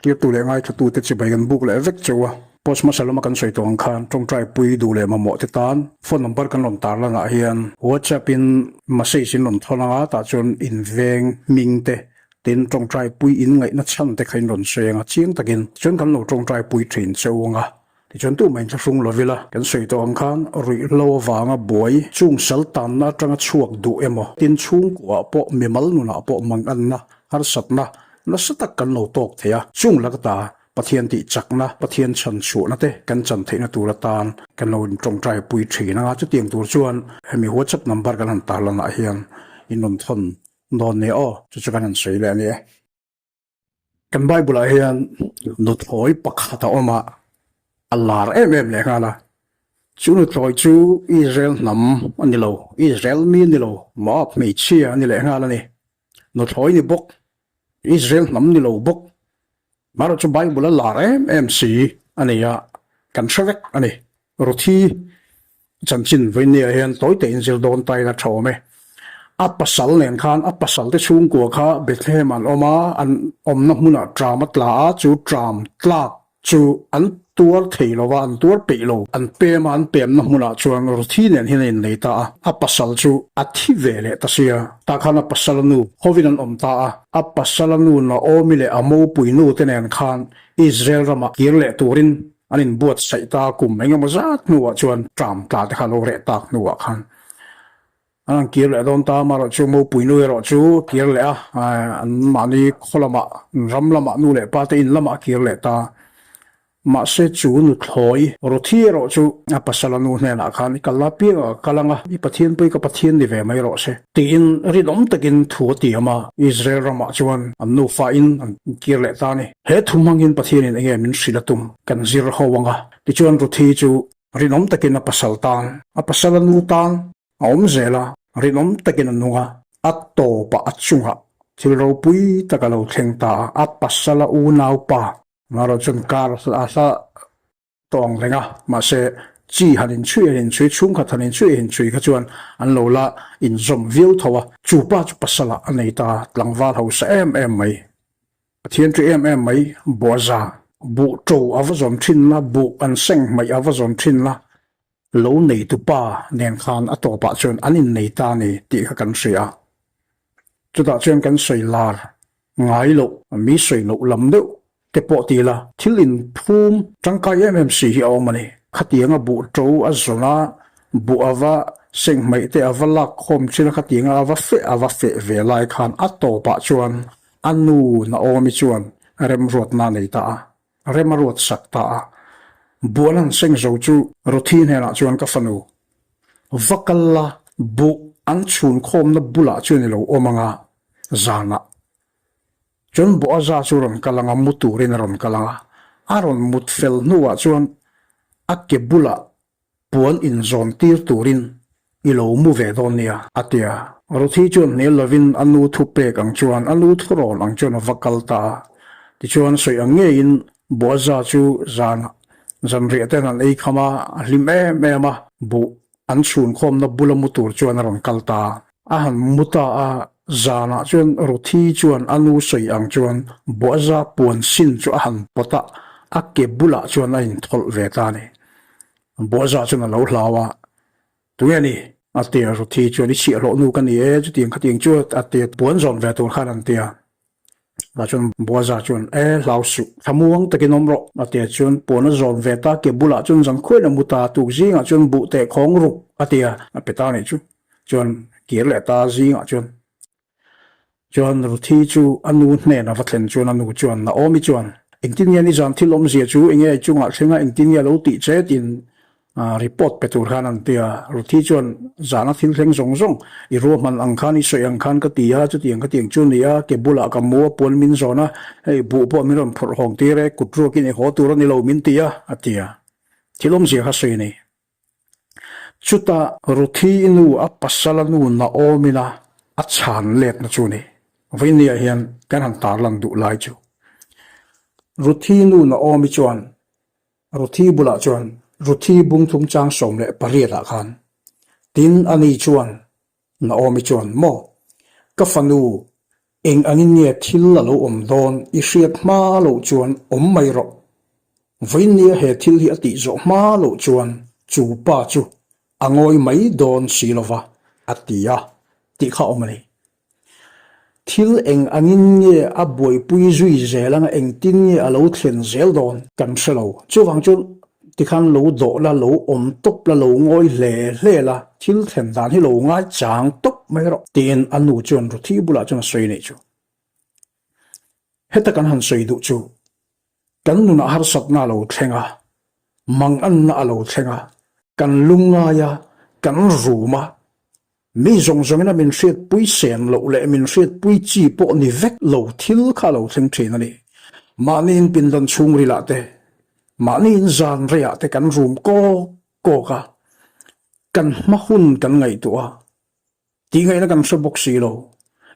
kia tu le ngai tu te chi bai gan buk le vek chawa post masala ma kan soi tong khan tong trai pui du le ma mo te tan phone number kan lon tar la na hian whatsapp in message in lon thona ta chon in veng ming te tin tong trai pui in ngai na chan te khain lon senga chiang takin chon kan lo tong trai pui thin chawanga ti chon tu main thung lovila kan soi tong khan ri lo wanga boy chung sal tan na tanga chuak du emo tin chung ko po memal nu na po mang an na har sat na na satak kan lo tok thea chung lakta pathian ti chakna pathian chan chu na te kan chan theina turatan kan lo tong trai pui thina nga chu tiang tur chuan hemi whatsapp number kan han tar lana hian inon thon non ne o chu kan han sei le ni kan bible a hian no thoi pakhata oma allah em le ngala chu no thoi chu israel nam anilo israel mi nilo ma me chia ni le ngala ni no thoi ni bok israel nam ni lo bok maro chu bible la em si ania kan shavek ani rothi chanchin voini hian toite in zil don tai na thome apasal nen khan apasal te chung ko kha bethlehem an oma an omna hmuna drama tla chu dram tla chu an tuar theilowa an tuar peilo an pema an pem na hmuna chuan rothi nen hin in neita apasal chu athi vele tasia ta khana pasal nu hovin an omta apasal nu na omile amo puinu tenen khan israel rama kirle turin anin buat saita kum menga mazat nuwa chuan tram tla te khalo re tak nuwa khan an kirle don ta maro chu mo puinu ro chu kirle an mani kholama ramlama nu le pa te in lama kirle ta ma se chu nu thloi rothi ro chu apasala nu hne na khan kalapi kalanga i pathian pui ka pathian ni ve mai ro se tin ridom takin thu ti ama israel rama chuan an nu fa in an kirle ta ni he thumangin pathian in engem min silatum kan zir howanga ti chuan rothi chu ridom takin apasal tan apasala nu tan om zela ridom takin anuga atto pa achunga thilro pui takalo thlengta apasala u nau pa maro chun kar asa tong lenga ma se chi hanin chui chung kha thanin chui kha chuan an lola in zom vil thawa chu pa chu pasala aneita tlangwal ho sa em mai pathian tri em mai boza bu to avazom thin na bu an seng mai avazom thin la lo nei tu pa nen khan atopa chuan anin neita ni ti kha kan sia chuta chuan kan sei lar ngai lo mi sei lo lam deuh te po ti la thilin phum tangkai mmc hi awmani khatianga bu to azona bu ava seng mai te avala khom china khatianga ava fe ve lai khan atopa chuan anu na omi chuan rem rot na nei ta rem rot sakta bualan seng zo chu routine hena chuan ka fanu vakalla bu an chun khom na bula chuan lo omanga zana chon bo aza churon kalanga muturin ron kalanga aron mutfel nuwa chuan akke bula puan in zon tir turin ilo mu ve donia atia rothi chuan ne lovin anu thu pe kang chuan anu thurol ang chuan vakalta ti chuan soi ange in bo aza chu zan riaten an ei khama lim ma bu an chun khom na bula mutur chuan ron kalta ahan muta a zana chuan rothi chuan anu soi ang chuan boza puan sin chu ahan pota akke bula chuan a in thol ve ta ni boza chuan lo hlawa tuyani ate rothi chuan i chi lo nu kan e chu tiang khating chu ate puan zon ve tur khan an tia la chuan boza chuan lau su thamuang takinom ro ate chuan puan zon ve ta ke bula chuan jang khoi na muta tu zinga chuan bu te khong ruk atia apeta ni chu chuan kirle ta zinga chuan rothi chu anu hne na vatlen chuan anu chuan na omi chuan engtinia ni jan thilom zia chu enge chunga thlenga engtinia lo ti che tin report petur khan an tia rothi chuan zana thil thleng zong i ro man ang khan i soi ang khan ka tia chu tiang ka tiang chu nia ke bula ka mo pol min zona ei bu po min ron phor hong ti re kutro ki ni ho tur ni lo min tia atia thilom zia kha soi ni chuta rothi nu a pasala nu na omina a chan let na chu ni voinia hian kan han tar lang du lai chu rothi nu na omi chuan rothi bula chuan rothi bung thum chang som le pariata khan tin ani chuan na omi chuan mo ka fanu eng angin nge thil la lo om don I hriat ma lo chuan om mai ro voin nia he thil hi ati zo ma lo chuan chu pa chu angoi mai don silova atia ti kha omani thil eng angin nge a boi pui zui zelanga eng tin nge alo thlen zel don kan shelo chuwang chu tikhan lo do la lo om top la lo ngoi hle la thil thlen dan hi lo ngai chang top mai ro ten anu chuan ru thi bula chuan soi nei chu heta kan han soi du chu kan nu na har sat na lo thlenga mang an na lo thlenga kan lunga ya kan ruma mi zong zong na min hriat pui sen lo le min hriat pui chi po ni vek lo thil kha lo thleng thin ani manin pin dan chung ri la te manin zan ria te kan rum ko ka kan ma hun kan ngai tu a ti ngai na kan so box si lo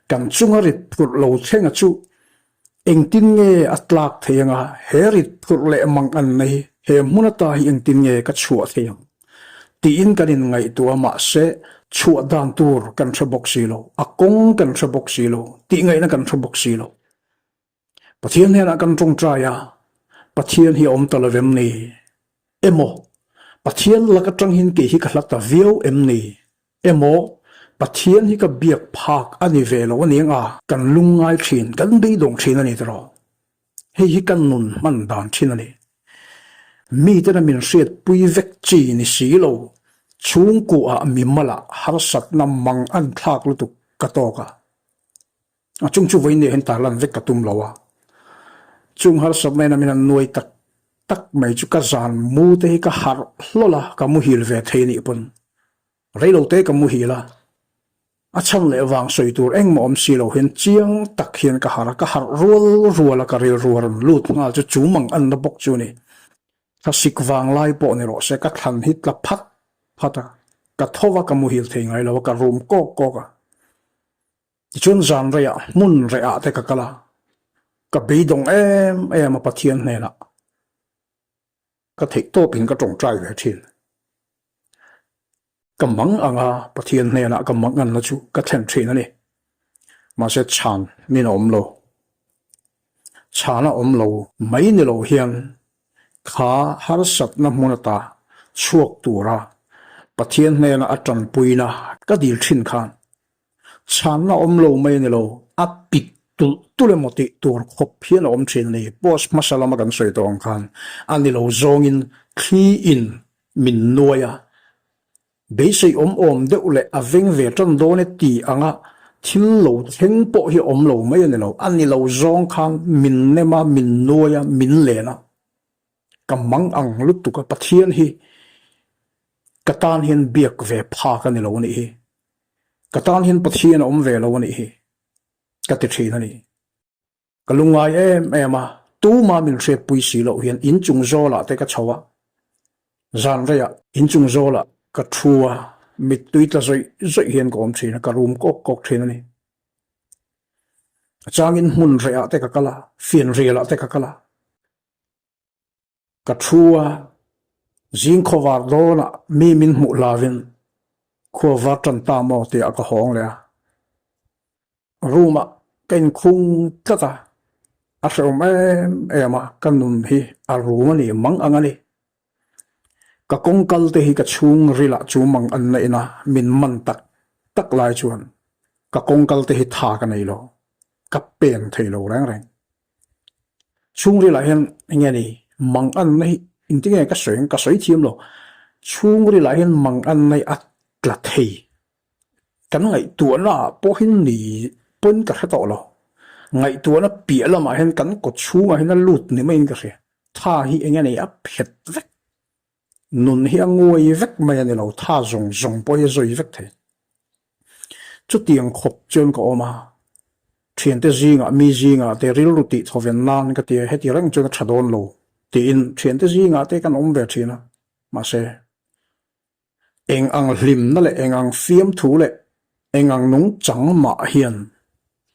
kan chunga rit phur lo thlenga chu eng tin nge atlak theyanga herit phur le mang an nei he munata hi eng tin nge ka chua theyang ti in kanin ngai tu ama se chua dan tur kan so box si lo akong kan so box si lo ti ngai na kan so box si lo pathian he na kan tong tra ya pathian hi om talavem ni emo pathian laka tang hin ke hi ka hlak ta view em ni emo pathian hi ka biak phak ani velo ani nga kan lungai thin kan dei dong thin ani tro hi kan nun man dan thin ani mi te na min hriat pui vek chi ni si lo chung ku a mi mala har sat na mang an thak lu tu ka to ka a chung chu voi ne hen ta lan vek ka tum lawa chung har sat na min an nuai tak mai chu ka zan mu te hi ka har hlola ka mu hil ve the ni pun reilo te ka mu hila a cham le wang soi tur eng mom si lo hen chiang tak hian ka har rual ka ril ruar lut nga chu chu mang an na bok chu ni ka sik wang lai po ni ro se ka than hit la phata ka thowa ka mu hil the ngai lo ka rum ko ka chun zan ria mun ria te ka kala ka beidong em a pathian ne la ka thei to pin ka tong trai ve thin ka mang anga pathian ne na ka mang an la chu ka thlen thin ani ma se chan min om lo chana om lo mai ni lo hian kha har sat na munata chuak tura pathian ne na atan puina ka dil thin khan chana om lo mai ni lo apik tule moti tur khop hian om thin ni pos masala ma kan soi tong khan ani lo zong in khi in min noya be sei om de ule aveng ve ton do ne ti anga thil lo theng po hi om lo mai ani lo ani lo zong khan min ne ma min noya min le na kamang ang lut tu ka pathian hi katan hian biak ve pha ka ni lo ni hi katan hian pathian om ve lo ni hi ka ti thina ni kalungai ema tu ma min hre pui si lo hian in chung zola te ka chawa zan ria in chung zola ka thua mit tuita zoi hian kom thina ka rum kok thina ni changin hun ria te ka kala fian ria te ka kala ka thua jing khowar do na mi min mu lavin khowa tan ta mo te aka hong le ruma ken khung tata a som ema kanun hi a ruma ni mang angani ka kongkal te hi ka chung rila chu mang an na ina min man tak lai chuan ka kongkal te hi tha ka nei lo ka pen thei lo reng chung rila hian ngeni mang an nei intinge ka soi thiam lo chung rila hian mang an nei at tla thei kan ngai tu na po hin ni pon ka tho lo ngai tu na pi lama hen kan ko chunga hen lut ni mai ka re tha hi engani a phet vek nun hi angoi vek mai ani lo tha zong po hi zoi vek the chu tiang khop chen ko ma thian te zinga mi zinga te ril ruti thoven nan ka te heti rang chu thadon lo ti in thian te zinga te kan om ve thina ma se eng ang hlim na le eng ang fiam thu le eng ang nung chang ma hian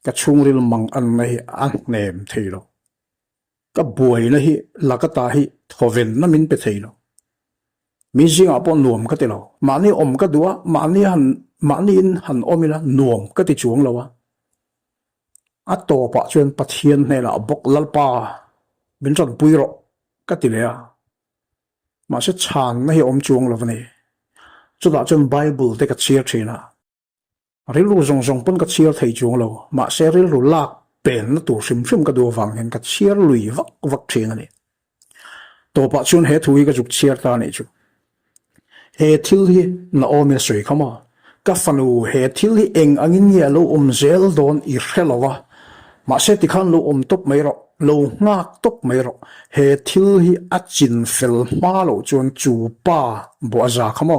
ka chung ril mang an nei an nem theilo ka buai na hi lakata hi thoven na min pe theilo mi zinga pon nuam ka te lo mani om ka duwa mani in han omila nuam ka ti chuang lawa a to pa chuan pathian hne la bok lalpa bin ron puiro ka ti le a ma se chan na hi om chuang lo ni chu da chuan bible te ka chia thina ril ru zong zong pon ka chia thei chuang lo ma se ril ru lak pen na tu sim sim ka do wang hen ka chia lui vak vak thina ni to pa chuan he thui ka juk chia ta ni chu he thil hi na ome soi khama ka fanu he thil hi eng angin ye lo zel don I hrelowa ma se ti khan lo top mai ro lo ngak top mai ro he thil hi a chin fel ma lo chuan chu pa bo za khama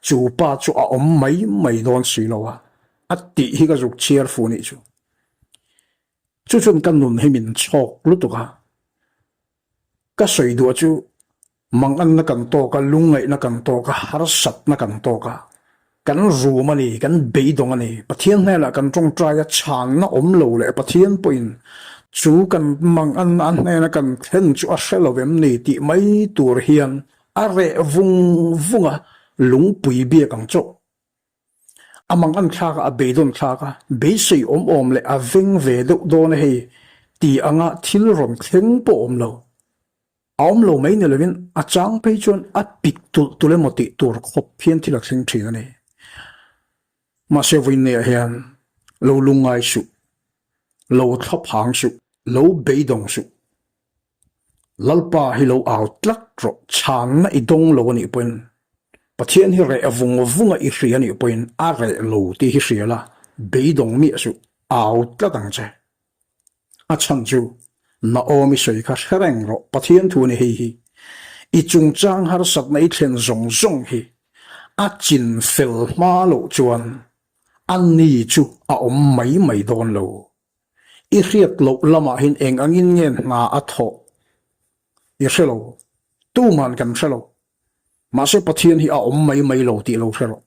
chu pa chu a mai don si lo wa a ti hi ka juk chiar fu ni chu chun kan nun hi min chok lu tu ka soi du chu mang an na kan to ka lungai na kan to ka har sat na kan to ka kan ru mani kan be dong ani pathian hne la kan tong trai a chan na lo le pathian point chu kan mang an hne na kan thlen chu a hrelovem ni ti mai tur hian a re vunga lung pui bia kang cho amang an thla ka a be don thla ka be sei om le a veng ve do don he ti anga thil ron thleng po lo lo mai ne lewin a chang pe chon a pik tu le moti tur khop phian thilak sing thina ni ma se win ne hian lo lungai su lo thop hang su lo be dong su lalpa hi lo out tlak ro chan na I dong lo ni pen pathian hi re avunga I hria ni pen a re lo ti hi hria la be dong mi su out tlak ang che a chan chu na omi soi ka hreneng ro pathian thu ni hi I chung chang har sat na I thlen zong hi a chin fel ma lo chuan an ni chu a mai don lo I hriat lo lama hin eng angin ngen na a tho I hrelo tu man kan hrelo ma se pathian hi a mai lo ti lo hrelo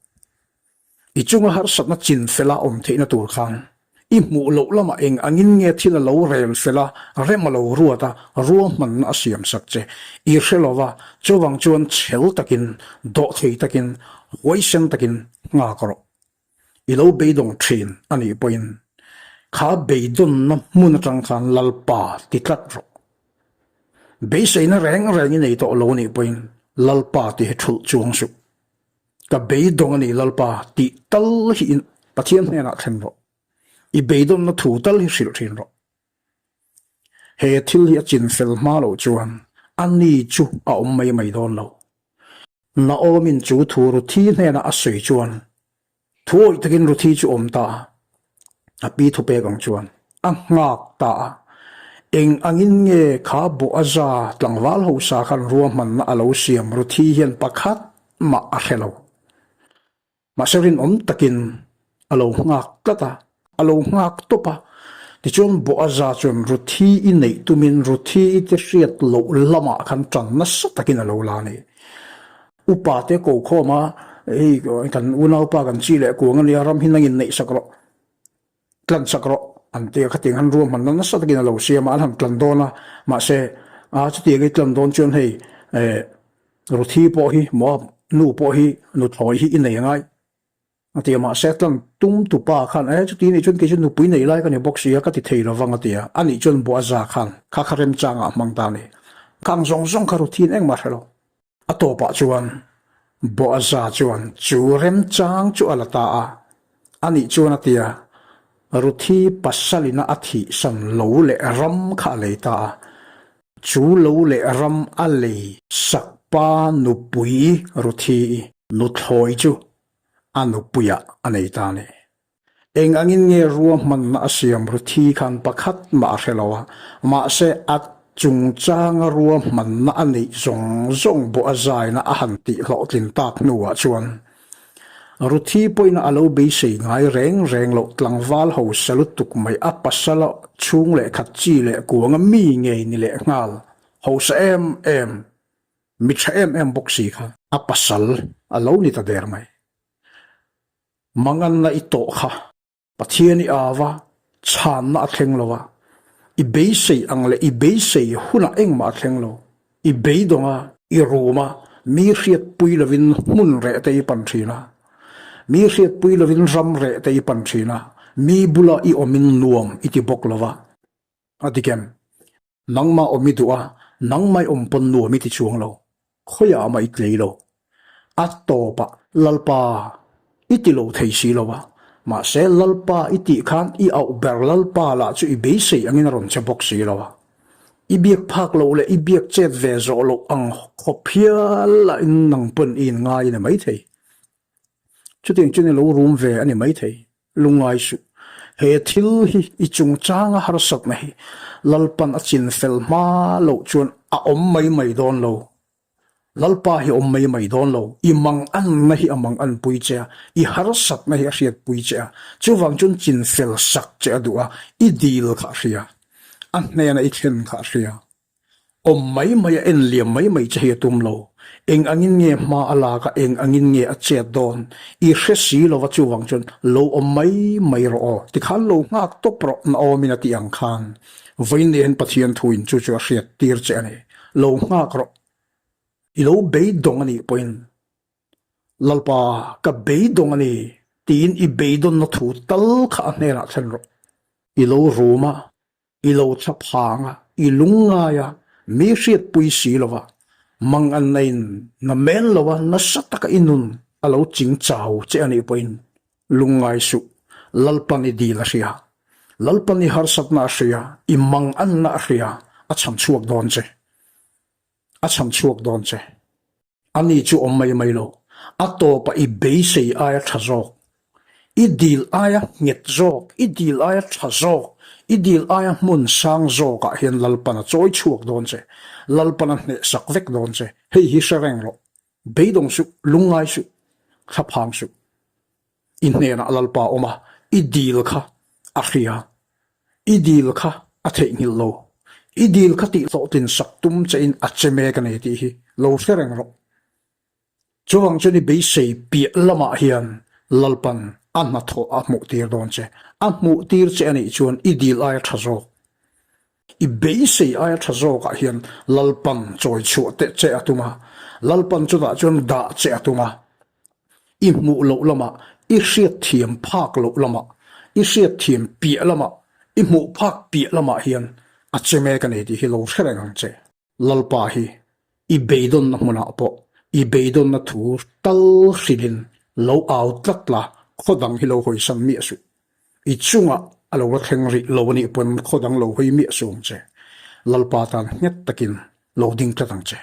I chung har sat na chin fela theina tur khan I mu lo lama eng angin nge thila lo rel fela rema lo ruata ruam man na siam sak che I hrelowa chowang chuan chhel takin do thei takin hoisen takin nga karo I lo beidong thin ani point kha beidon na mun tang khan lalpa ti tlat ro be sei na reng nei to lo ni point lalpa ti thul chuang su ka beidong ani lalpa ti tal hi in pathian hne na thlen ro I beidom na thu tal hi sil thin ro he thil hi chin fel ma lo chuan ani chu a mai don lo na omin chu thu ru thi hne na a soi chuan thuoi takin ru thi chu ta a pi thu pe gang chuan a ngak ta eng angin nge kha bu aza tlangwal ho sa khan ruam man na alo siam ru thi hian pakhat ma a hello ma serin takin alo ngak tlata alo ngak topa ti chon bo aza chon ruthi I nei tumin ruthi te hriat lo lama khan tran na sa takin alo la ni upa te ko khoma ei kan unau pa kan chi le ko ngani ram hinangin nei sakro tlan sakro ante khating han ruam man na sa takin alo siam an ham tlan dona ma se a chu ti ge tlan don chon hei ruthi po hi mo nu po hi nu thoi hi inei ngai atia ma setlam tum tu pa khan chu ti ni chun ke chun nu pui nei lai ka ni box ya ka ti thei lo wang atia ani chun bo za khan kha kharem changa mang ta ni kang zong kharu thin eng ma helo ato pa chuan bo za chuan chu rem chang chu alata a ani chuan atia ruthi pasalina athi san lo le ram kha le ta chu lo le ram a le sakpa nu pui ruthi nu thloi chu anu puya anei ta ne eng angin nge ruam man na asiam ruthi khan pakhat ma hrelowa ma se at chung chang ruam man na anei zong bo azai na ahan ti lo tin tak nuwa chuan ruthi poina alo be sei ngai reng lo tlangwal ho salut tuk mai a pasala chung le khat chi le kuanga mi nge ni le ngal ho sa em mi cha em boxi kha a pasal alo ni ta der mai mangan na ito kha pathian I awa chan na athleng lowa I be sei ang le I be sei huna eng ma athleng lo I be donga I roma mi hriat pui lovin mun re te pan thina mi hriat pui lovin ram re te pan thina mi bula i omin nuam iti bok lova adikem nangma omidua nangmai ompon nuam iti chuang lo khoya ma itlei lo atopa lalpa iti lo theisi lova ma se lalpa iti khan i au ber lalpa la chu i be sei angin ron che bok si lova ibiak phak lo le ibiak chet ve zo lo ang khophia la in nang pon in nga in mai thei chuting chune lo room ve ani mai thei lungai su he thil hi i chung changa har sat na hi lalpan a chin fel ma lo chuan a om mai don lo lalpa hi om mai don lo i mang an na hi amang an pui che i har sat na hi a riat pui che chuwang chun chin fel sak che adua i dil kha ria an ne na i khen kha ria om mai en liam mai che hi tum lo eng angin nge ma ala ka eng angin nge a che don i resi lo wa chuwang chun lo om mai ro ti khan lo ngak to pro na o minati ang khan voin ne hen pathian thuin chu chu riat tir che ne lo ngak ro i lo be dong ani point lalpa ka be dong ani tin i be don na thu tal kha ne ra chen ro i lo roma i lo chaphanga i lunga ya mi riat pui si lova mang an nain na men lova na sataka inun alo ching chau che ani point lungai su lalpan i di la sia lalpan i har sat na sia i mang an na sia a cham chuak don che ani chu om mai lo ato pa i be sei aya thazok i dil aya nget zok i dil aya thazok i dil aya mun sang zok a hian lalpan a choi chuak don che lalpan a hne sak vek don che hei hi sareng ro beidong su lungai su khaphang su in ne na lalpa oma i dil kha a khia i dil kha a the ngil lo i dil kha ti so tin sak tum che in a che me ka ne ti hi lo sareng ro chuwang chuni be sei pi lama hian lalpan an na tho a mu tir don che a mu tir che ani chuan i dil ai thazo i be sei ai thazo ka hian lalpan choi chu te che atuma lalpan chu da chuan da che atuma i mu lo lama i hriat thiam phak lo lama i hriat thiam pi lama i mu phak pi lama hian a che me ka nei ti hi lo threng ang che lalpa hi i beidon na muna po i beidon na thu tal hrilin lo au tlatla khodang hi lo hoi san mi su i chunga alo ra thleng ri lo ni pon khodang lo hoi mi su che lalpa tan nget takin lo ding tlatang che